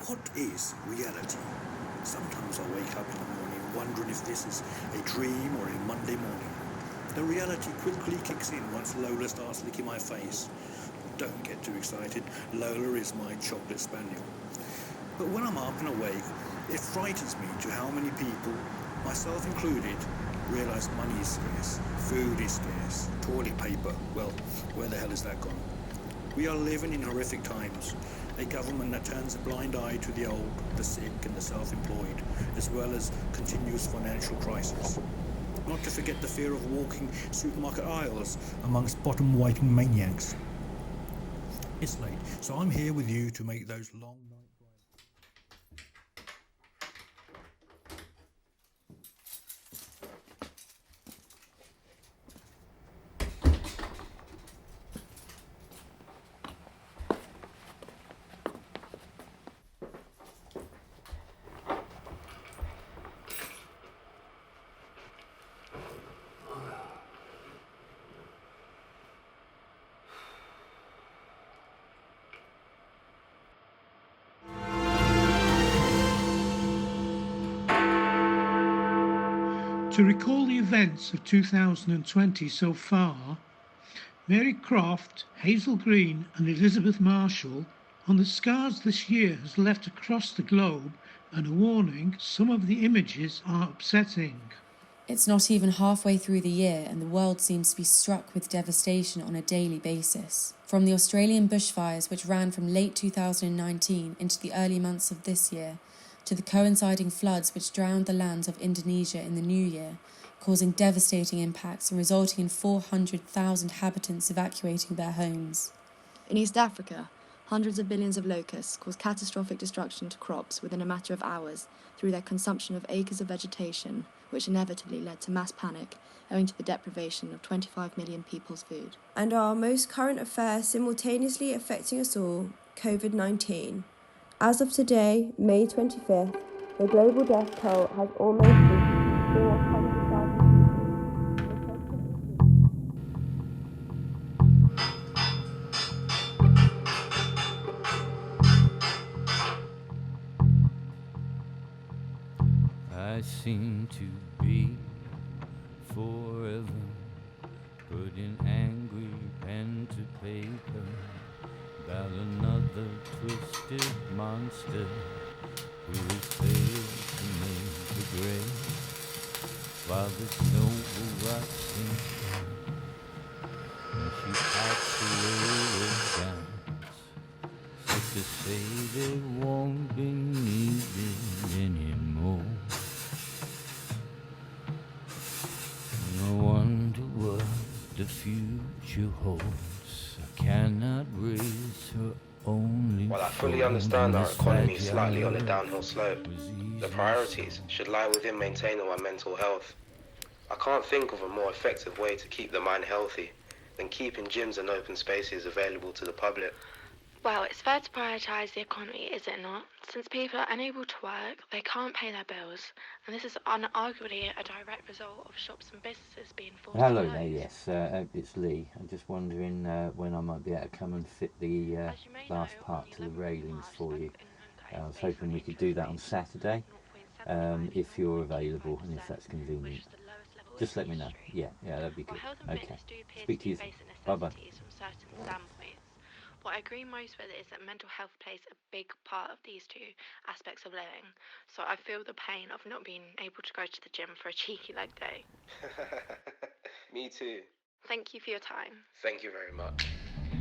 What is reality? Sometimes I wake up in the morning wondering if this is a dream or a Monday morning. The reality quickly kicks in once Lola starts licking my face. Don't get too excited, Lola is my chocolate spaniel. But when I'm up and awake, it frightens me to how many people, myself included, realise money is scarce, food is scarce, toilet paper, well, where the hell is that gone? We are living in horrific times. A government that turns a blind eye to the old, the sick and the self-employed, as well as continuous financial crisis. Not to forget the fear of walking supermarket aisles amongst bottom-wiping maniacs. It's late, so I'm here with you to make those long night To recall the events of 2020 so far, Mary Croft, Hazel Green and Elizabeth Marshall on the scars this year has left across the globe, and a warning, some of the images are upsetting. It's not even halfway through the year and the world seems to be struck with devastation on a daily basis. From the Australian bushfires, which ran from late 2019 into the early months of this year, to the coinciding floods which drowned the lands of Indonesia in the new year, causing devastating impacts and resulting in 400,000 inhabitants evacuating their homes. In East Africa, hundreds of billions of locusts caused catastrophic destruction to crops within a matter of hours through their consumption of acres of vegetation, which inevitably led to mass panic owing to the deprivation of 25 million people's food. And our most current affair simultaneously affecting us all, COVID-19. As of today, May 25th, the global death toll has almost reached 400,000 I seem to be forever putting angry pen to paper about another twisted monster who has failed to make the grave while the snow will rot sinks and she packs away the downs, sick to say they won't be needed anymore. I wonder what the future holds. I cannot raise her only. While I fully understand our economy is slightly on a downhill slope, the priorities should lie within maintaining our mental health. I can't think of a more effective way to keep the mind healthy than keeping gyms and open spaces available to the public. Well, it's fair to prioritise the economy, is it not? Since people are unable to work, they can't pay their bills, and this is unarguably a direct result of shops and businesses being forced to close. Hello there, yes, it's Lee. I'm just wondering when I might be able to come and fit the last part to the railings for you. I was hoping we could do that on Saturday, if you're available and if that's convenient. Just let me know. Yeah, that'd be good. Okay. Speak to you soon. Bye-bye. What I agree most with is that mental health plays a big part of these two aspects of living. So I feel the pain of not being able to go to the gym for a cheeky leg day. Me too. Thank you for your time. Thank you very much.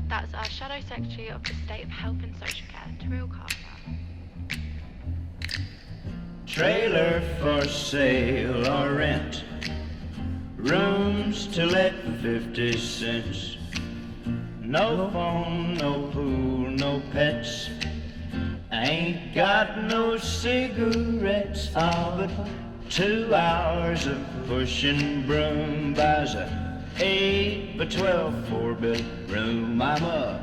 That's our Shadow Secretary of the State of Health and Social Care, Taril Carter. Trailer for sale or rent, rooms to let for 50 cents. No phone, no pool, no pets. Ain't got no cigarettes. But 2 hours of pushing broom buys a 8 by 12 4-bedroom. I'm a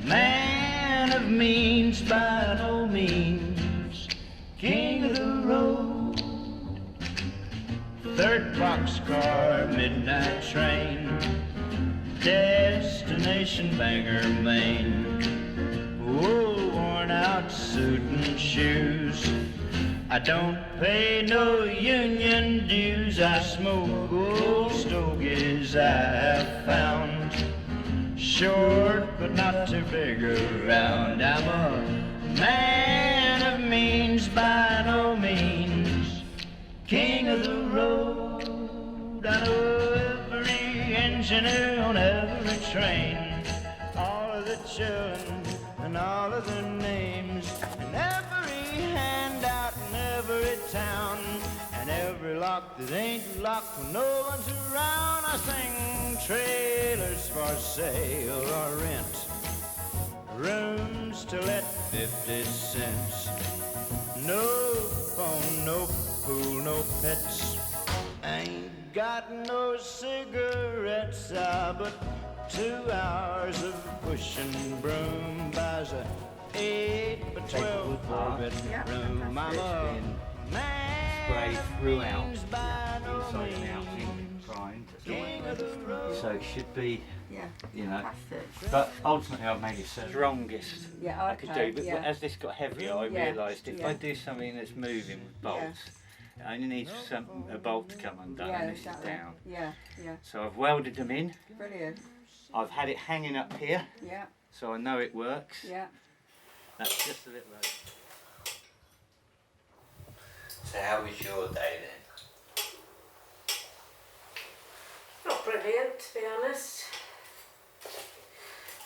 man of means by no means, king of the road. 3rd boxcar, midnight train, destination Bangor, Maine. Oh, worn out suit and shoes. I don't pay no union dues. I smoke old stogies I have found. Short but not too big around. I'm a man of means by no means. King of the road. I know every engineer on every train. All of the children and all of their names. And every handout in every town. And every lock that ain't locked when no one's around. I sing trailers for sale or rent. Rooms to let 50 cents. No phone, no pool, no pets. Ain't got no cigarettes, but 2 hours of pushing broom buys a 8 by 12 4-bedroom. I'm a man throughout by no inside and out in primed. So it should be, you know, but ultimately I've made it the strongest I could do. But as this got heavier, I realised if I do something that's moving with bolts, it only needs a bolt to come undone, and this is down. So I've welded them in. Brilliant. I've had it hanging up here, so I know it works. That's just a little over. So how was your day then? Not brilliant, to be honest.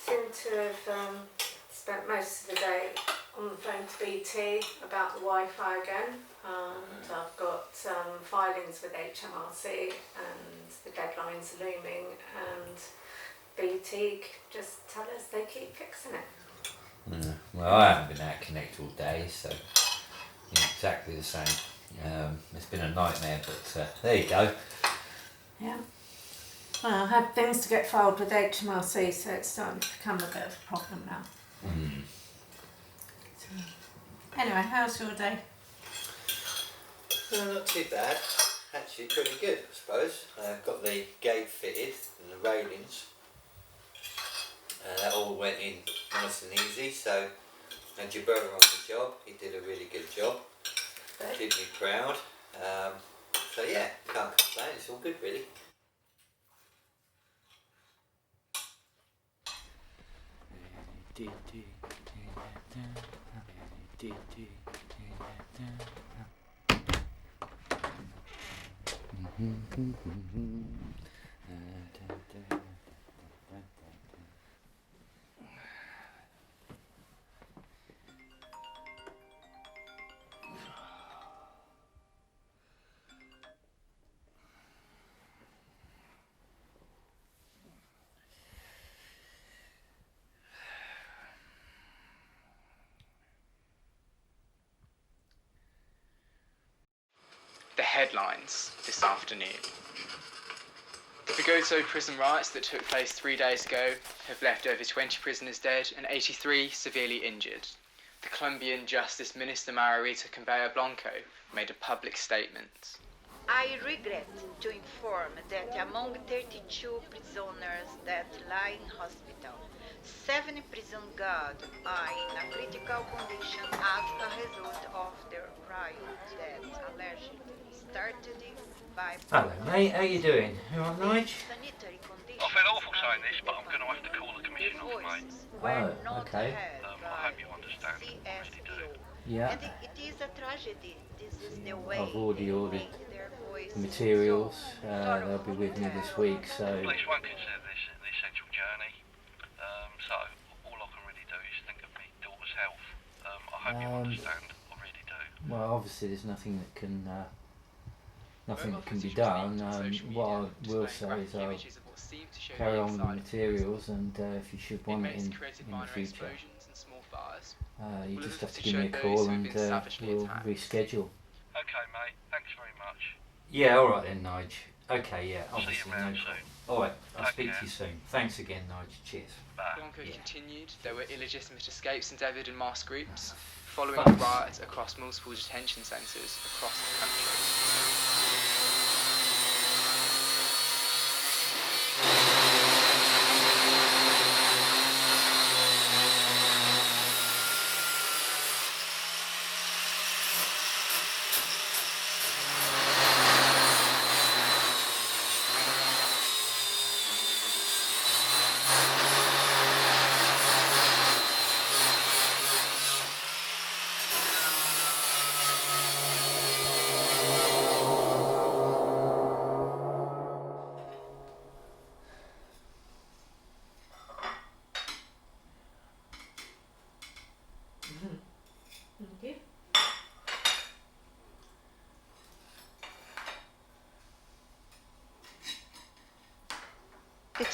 Seem to have spent most of the day on the phone to BT about the Wi-Fi again, and I've got filings with HMRC and the deadline's looming, and BT just tell us they keep fixing it. Well, I haven't been out of Connect all day, so exactly the same. It's been a nightmare, but there you go. Yeah. Well, I had things to get filed with HMRC, so it's starting to become a bit of a problem now. So, anyway, how's your day? Not too bad. Actually, pretty good, I suppose. I've got the gate fitted and the railings. That all went in nice and easy, so and your brother on the job, he did a really good job. Did me proud. So yeah, can't complain, it's all good really. The headlines this afternoon. The Bogota prison riots that took place 3 days ago have left over 20 prisoners dead and 83 severely injured. The Colombian Justice Minister Margarita Correa Blanco made a public statement. I regret to inform that among 32 prisoners that lie in hospital, 7 prison guards are in a critical condition as a result of the riot that allegedly started by... Hello mate, how you doing? You alright, Nige? I feel awful saying this, but I'm going to have to call the commission off, mate. Oh, okay. I hope you understand. I really do. Yeah. And it is a tragedy. This is the way I've already ordered materials. They'll be with me this week, so... Police won't consider this an essential journey. So all I can really do is think of my daughter's health. I hope you understand. I really do. Well, obviously there's nothing that can be done. What I will say is I'll carry on with the materials, and if you should want it in the future, you just have to give me a call and we'll reschedule. Okay, mate. Thanks very much. Yeah, alright then, Nige. Okay, yeah, See obviously. you around soon. Alright, I'll Take speak care. to you soon. Thanks again, Nige. Cheers. Blanco continued, there were illegitimate escapes endeavoured in mass groups, following the riots across multiple detention centres across the country.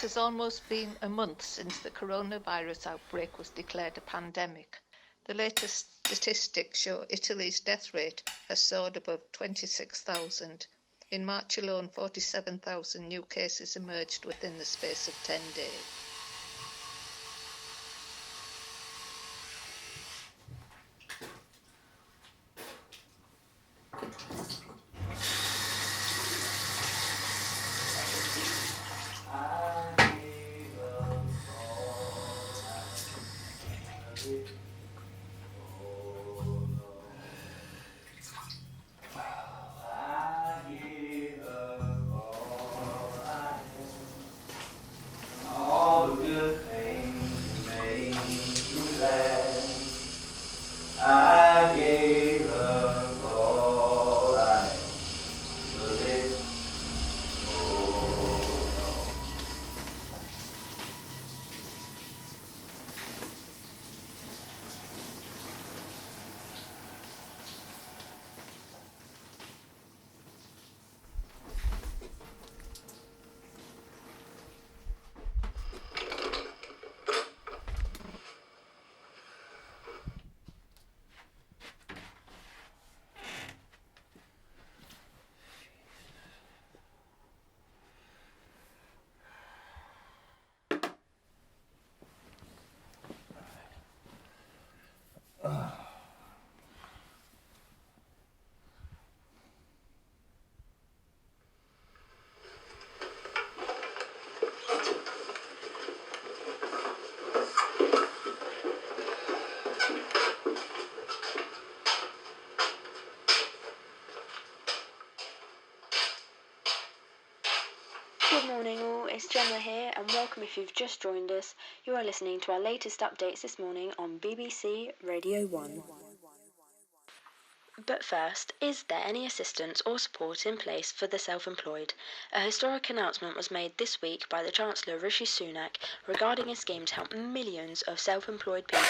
It has almost been a month since the coronavirus outbreak was declared a pandemic. The latest statistics show Italy's death rate has soared above 26,000. In March alone, 47,000 new cases emerged within the space of 10 days. Good morning all, it's Gemma here and welcome if you've just joined us. You are listening to our latest updates this morning on BBC Radio 1. But first, is there any assistance or support in place for the self-employed? A historic announcement was made this week by the Chancellor Rishi Sunak regarding a scheme to help millions of self-employed people.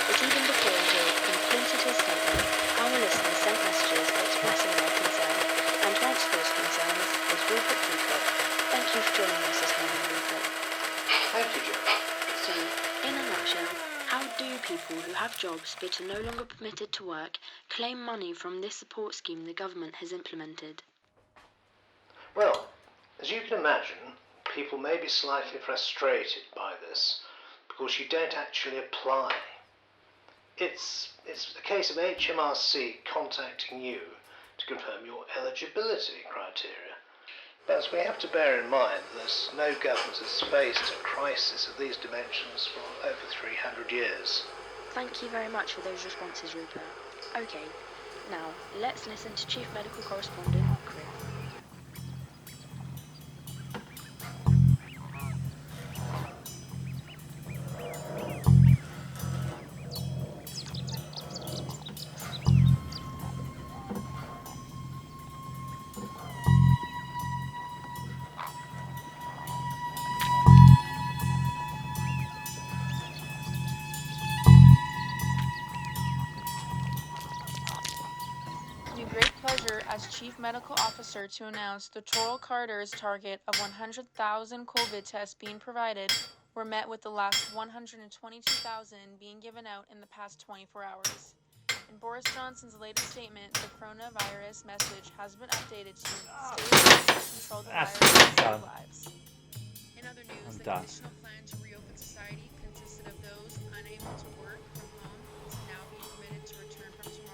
But even before he completed his statement, our listeners sent messages expressing their concern. And to answer those concerns is Rupert Peacock. Thank you for joining us this morning, Rupert. Thank you, Joe. So, in a nutshell, how do people who have jobs but are no longer permitted to work claim money from this support scheme the government has implemented? Well, as you can imagine, people may be slightly frustrated by this because you don't actually apply. It's a case of HMRC contacting you to confirm your eligibility criteria. But we have to bear in mind that no government has faced a crisis of these dimensions for over 300 years. Thank you very much for those responses, Rupert. Okay, now let's listen to Chief Medical Correspondent Chris. As Chief Medical Officer to announce the Toral Carter's target of 100,000 COVID tests being provided were met with the last 122,000 being given out in the past 24 hours. In Boris Johnson's latest statement, the coronavirus message has been updated to stay safe and control the virus and save lives. In other news, the conditional plan to reopen society consisted of those unable to work from home to now be permitted to return from tomorrow.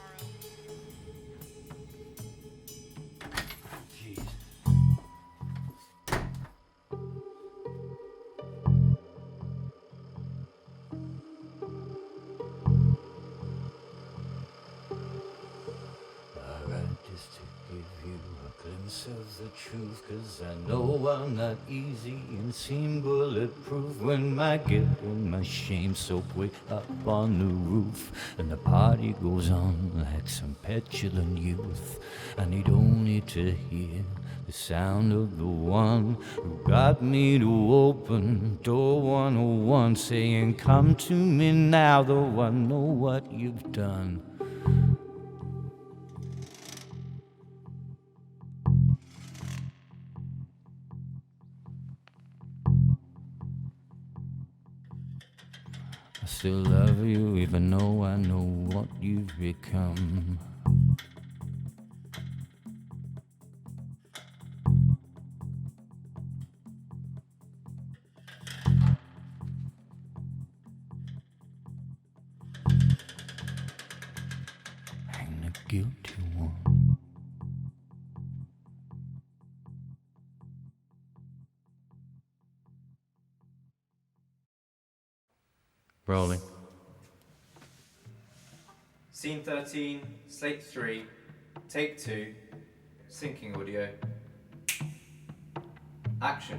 Of the truth, 'cause I know I'm not easy and seem bulletproof when my guilt and my shame soak way up on the roof, and the party goes on like some petulant youth. I need only to hear the sound of the one who got me to open door 101, saying, "Come to me now, though I know what you've done." still love you even though I know what you've become. Hang the guilty one. Rolling. Scene 13, Slate 3, Take 2, syncing audio. Action.